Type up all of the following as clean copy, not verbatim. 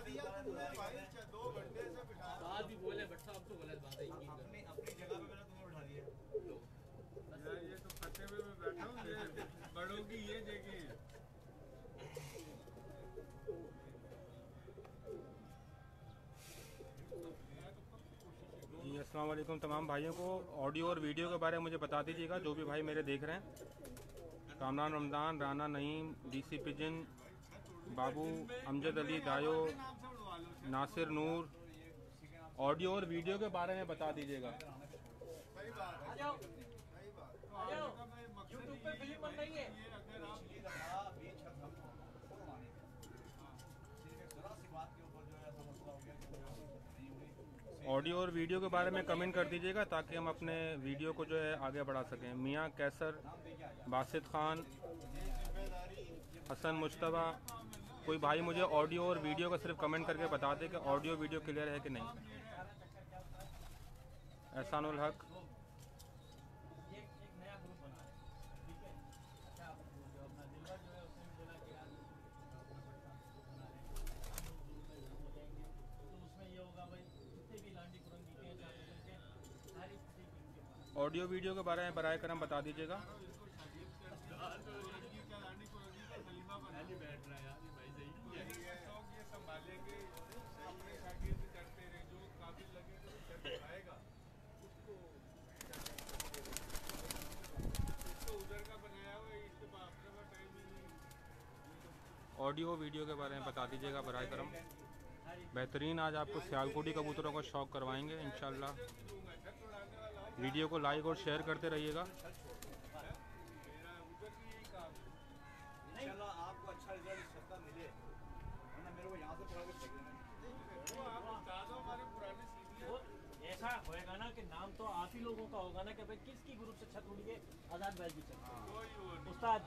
दिया तुमने भाई, 2 घंटे से बिठा बात भी बोले बट साहब तो गलत बात है। अपनी जगह पे मैंने तुम्हें बिठा दिया। यार ये तो फतेह में बैठा हूँ, ये बड़ों की ये जगह है। जी अस्सलाम वालेकुम तमाम भाइयों को। ऑडियो और वीडियो के बारे में मुझे बता दीजिएगा, जो भी भाई मेरे देख रहे हैं। कामरान रमज़ान, राना नईम, डीसी पिजन, बाबू, अमजद अली, दायो, नासिर नूर। ऑडियो और वीडियो के बारे में बता दीजिएगा। सही बात है, सही बात। यूट्यूब पे फिल्म बन रही है। ऑडियो और वीडियो के बारे में कमेंट कर दीजिएगा ताकि हम अपने वीडियो को जो है आगे बढ़ा सकें। मियाँ कैसर, बासित खान, हसन मुश्तबा, कोई भाई मुझे ऑडियो और वीडियो का सिर्फ कमेंट करके बता दे कि ऑडियो वीडियो क्लियर है कि नहीं। एहसानुल हक, ऑडियो वीडियो के बारे में बराए करम बता दीजिएगा। संभालेंगे अपने शागिर्द करते रहे, जो काबिल लगे तो आएगा उसको उधर का बनाया हुआ है, इसके अपने पास टाइम ही नहीं। ऑडियो वीडियो के बारे में बता दीजिएगा बराए करम। बेहतरीन आज आपको सियालकोटी कबूतरों का शौक़ करवाएंगे इंशाल्लाह। वीडियो को लाइक और शेयर करते रहिएगा। इंशाल्लाह आपको अच्छा रिजल्ट इस सबका मिले, वरना मेरे को यहाँ से पढ़ा के फेंक देना। ऐसा होएगा ना कि नाम तो आप ही लोगों का होगा ना कि भाई किसकी ग्रुप से छत उड़ी है। आजाद भाई भी चल उस्ताद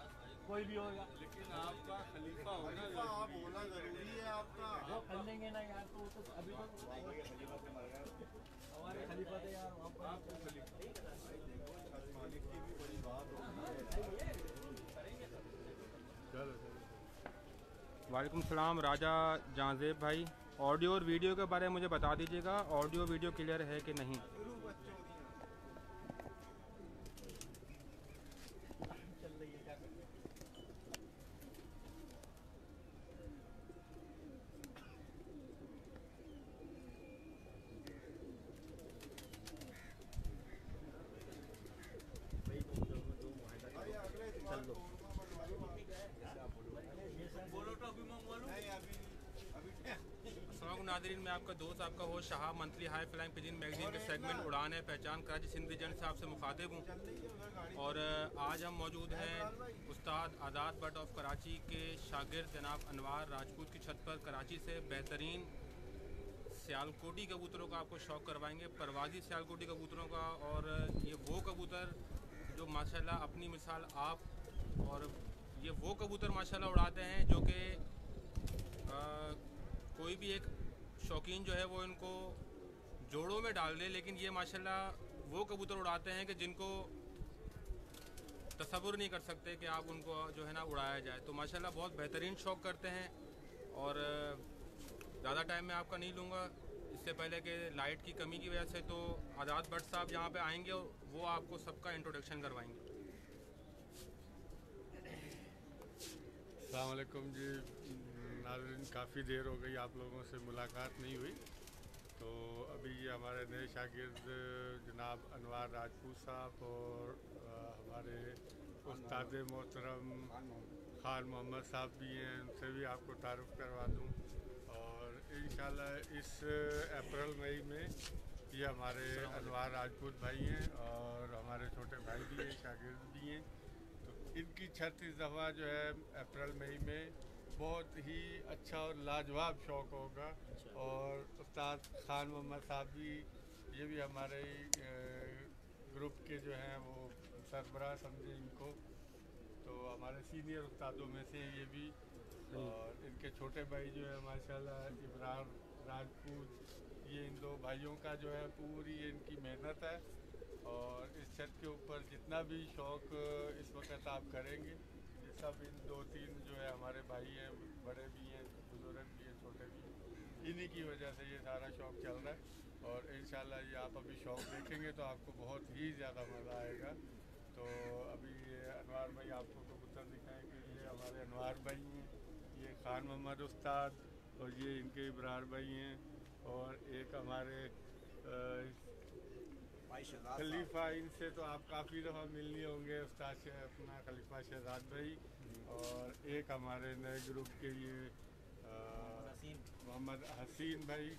कोई भी होगा, लेकिन आपका खलीफा होना आप होना जरूरी है आपका। वो कर लेंगे ना यार, तो अभी तो हमारे खलीफा थे यार। आपको खलीफा मालिक की भी बड़ी बात होगी। वालेकुम सलाम राजा जाजेब भाई। ऑडियो और वीडियो के बारे में मुझे बता दीजिएगा, ऑडियो वीडियो क्लियर है कि नहीं। बोलो तो अभी मंगवा लो। नहीं अभी अस्सलाम नाज़रीन, मैं आपका दोस्त आपका host Shahab monthly high flying pigeon magazine के सेगमेंट उड़ान है पहचान कराची सिंध रीजन से आपसे मुखातिब हूँ। और आज हम मौजूद हैं उस्ताद आज़ाद बट ऑफ कराची के शागिर्द जनाब अनवार राजपूत की छत पर। कराची से बेहतरीन सियालकोटी कबूतरों का आपको शौक़ करवाएंगे, परवाज़ी सियालकोटी कबूतरों का। और ये वो कबूतर जो माशाल्लाह अपनी मिसाल आप, और ये वो कबूतर माशाल्लाह उड़ाते हैं जो कि कोई भी एक शौकीन जो है वो इनको जोड़ों में डाल दे, लेकिन ये माशाल्लाह वो कबूतर उड़ाते हैं कि जिनको तसव्वुर नहीं कर सकते कि आप उनको जो है ना उड़ाया जाए। तो माशाल्लाह बहुत बेहतरीन शौक़ करते हैं। और ज़्यादा टाइम मैं आपका नहीं लूँगा, इससे पहले कि लाइट की कमी की वजह से तो आज़ाद भट्ट साहब यहाँ पे आएंगे और वो आपको सबका इंट्रोडक्शन करवाएंगे। अस्सलाम वालेकुम जी नाज़रीन, काफ़ी देर हो गई आप लोगों से मुलाकात नहीं हुई। तो अभी ये हमारे नए शागिर्द जनाब अनवार राजपूत साहब और हमारे उस्ताद मोहतरम खान मोहम्मद साहब भी हैं, उनसे भी आपको तारुफ़ करवा दूँ। और इंशाल्लाह इस अप्रैल मई में ये हमारे अनवार राजपूत भाई हैं और हमारे छोटे भाई भी हैं, शागिर्द भी हैं। तो इनकी छत इस दफ़ा जो है अप्रैल मई में बहुत ही अच्छा और लाजवाब शौक़ होगा। और उस्ताद खान मोहम्मद साहब भी, ये भी हमारे ग्रुप के जो हैं वो सरबराह समझे इनको, तो हमारे सीनियर उस्तादों में से ये भी। और इनके छोटे भाई जो है माशाल्लाह इब्रार राजपूत, ये इन दो भाइयों का जो है पूरी इनकी मेहनत है। और इस छत के ऊपर जितना भी शौक़ इस वक्त आप करेंगे, ये सब इन 2-3 जो है हमारे भाई हैं, बड़े भी हैं, बुजुर्ग भी हैं, छोटे भी हैं, इन्हीं की वजह से ये सारा शौक़ चल रहा है। और इंशाल्लाह ये आप अभी शौक़ देखेंगे तो आपको बहुत ही ज़्यादा मज़ा आएगा। तो अभी ये अनवार भाई आपको कबूतर दिखाएंगे। ये हमारे अनवार भाई हैं, ये खान मोहम्मद उस्ताद, और ये इनके इब्रार भाई हैं, और एक हमारे खलीफा, इनसे तो आप काफ़ी दफ़ा मिलने होंगे, उस्ताद से अपना खलीफा शहजाद भाई। और एक हमारे नए ग्रुप के ये मोहम्मद हसीन भाई,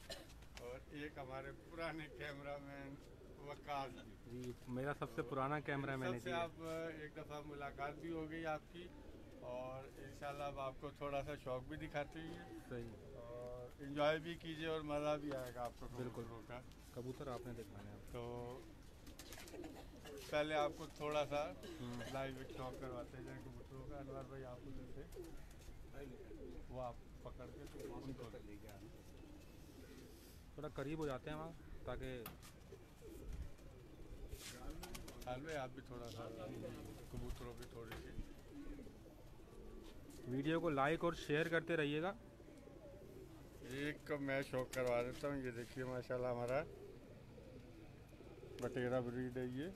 और एक हमारे पुराने कैमरामैन वकास जी, मेरा सबसे पुराना कैमरा मैन से आप एक दफ़ा मुलाकात भी हो गई आपकी। और इंशाल्लाह अब आपको थोड़ा सा शौक़ भी दिखाते हैं। सही, और इन्जॉय भी कीजिए और मज़ा भी आएगा आपको बिल्कुल होगा। कबूतर आपने दिखाने हैं। तो पहले आपको थोड़ा सा लाइव शौक करवाते हैं कबूतरों का। अनवर भाई आपको जैसे वो आप पकड़ के तो उनको थोड़ा करीब हो जाते हैं वहाँ, ताकि हाल में आप भी थोड़ा सा कबूतरों की थोड़ी सी वीडियो को लाइक और शेयर करते रहिएगा। एक मैं शौक करवा देता हूँ। ये देखिए माशाल्लाह हमारा बटेरा ब्रीड है ये।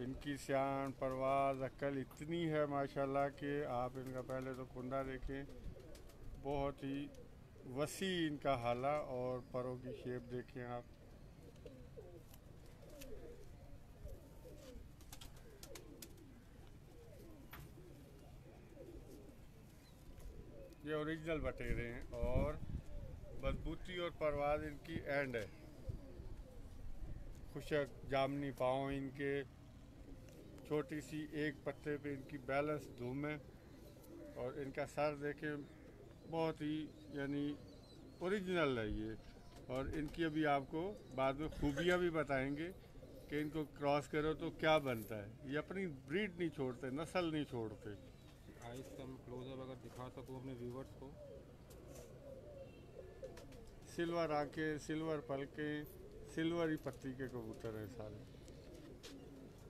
इनकी शान, परवाज़, अक्ल इतनी है माशाल्लाह कि आप इनका पहले तो कुंदा देखें, बहुत ही वसी इनका हाला, और परों की शेप देखें आप। ये ओरिजिनल बटेरे हैं, और मजबूती और परवाज़ इनकी एंड है। खुशक जामनी पाँव इनके, छोटी सी एक पत्ते पे इनकी बैलेंस धूम है। और इनका सर देखें, बहुत ही यानी ओरिजिनल है ये। और इनकी अभी आपको बाद में खूबियाँ भी बताएंगे कि इनको क्रॉस करो तो क्या बनता है। ये अपनी ब्रीड नहीं छोड़ते, नस्ल नहीं छोड़ते। आइस का मैं क्लोजअप अगर दिखा सकूँ अपने व्यूवर्स को। सिल्वर आंखें, सिल्वर पलकें, सिल्वर ही पत्ती के कबूतर हैं सारे,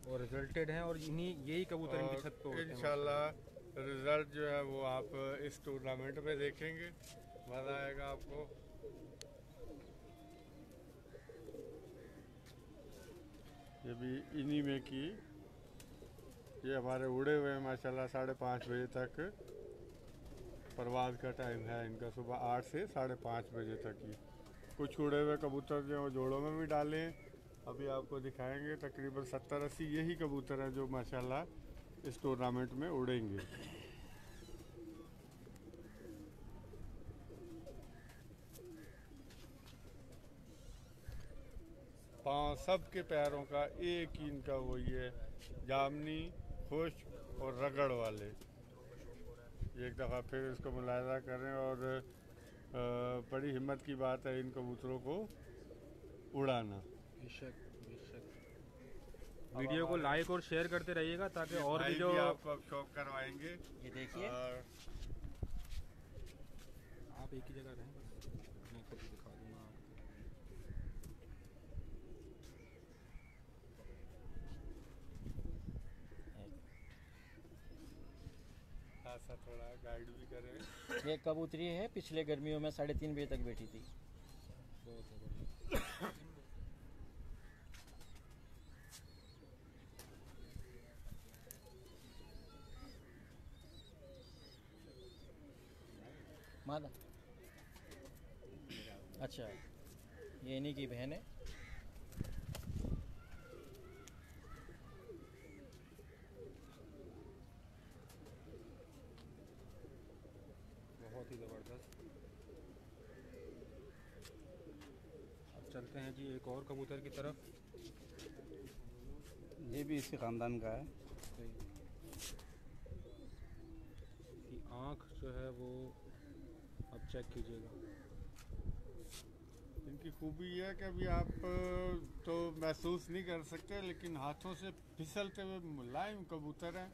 और रिजल्टेड हैं, और यही कबूतर इनकी छत पे होते हैं। इंशाल्लाह रिजल्ट जो है वो आप इस टूर्नामेंट में देखेंगे, मज़ा आएगा आपको। ये भी इन्हीं में की, ये हमारे उड़े हुए हैं माशाल्लाह। 5:30 बजे तक परवाज़ का टाइम है इनका, सुबह 8 से 5:30 बजे तक ही। कुछ उड़े हुए कबूतर जो हैं जोड़ों में भी डाले हैं, अभी आपको दिखाएंगे। तकरीबन 70-80 यही कबूतर हैं जो माशाल्लाह इस टूर्नामेंट में उड़ेंगे। पाँव सब के पैरों का एक ही इनका वही है, जामनी, खुश्क और रगड़ वाले। एक दफ़ा फिर इसको मुलाहिजा करें, और बड़ी हिम्मत की बात है इन कबूतरों को उड़ाना। वीडियो को लाइक और शेयर करते रहिएगा, ताकि और भी जो आपको अब शौक करवाएंगे। ये देखिए, आप एक ही जगह रहें, मैं खुद ही दिखा दूंगा आपको। ऐसा थोड़ा गाइड भी करें। ये कबूतरी है, पिछले गर्मियों में 3:30 बजे तक बैठी थी। बहुत ज़बरदस्त। मादा, अच्छा, ये इन्हीं की बहन है। बहुत ही ज़बरदस्त। अब चलते हैं जी एक और कबूतर की तरफ। ये भी इसी ख़ानदान का है। कि आँख जो है वो अब चेक कीजिएगा। इनकी खूबी है कि अभी आप तो महसूस नहीं कर सकते, लेकिन हाथों से फिसलते हुए मुलायम कबूतर हैं।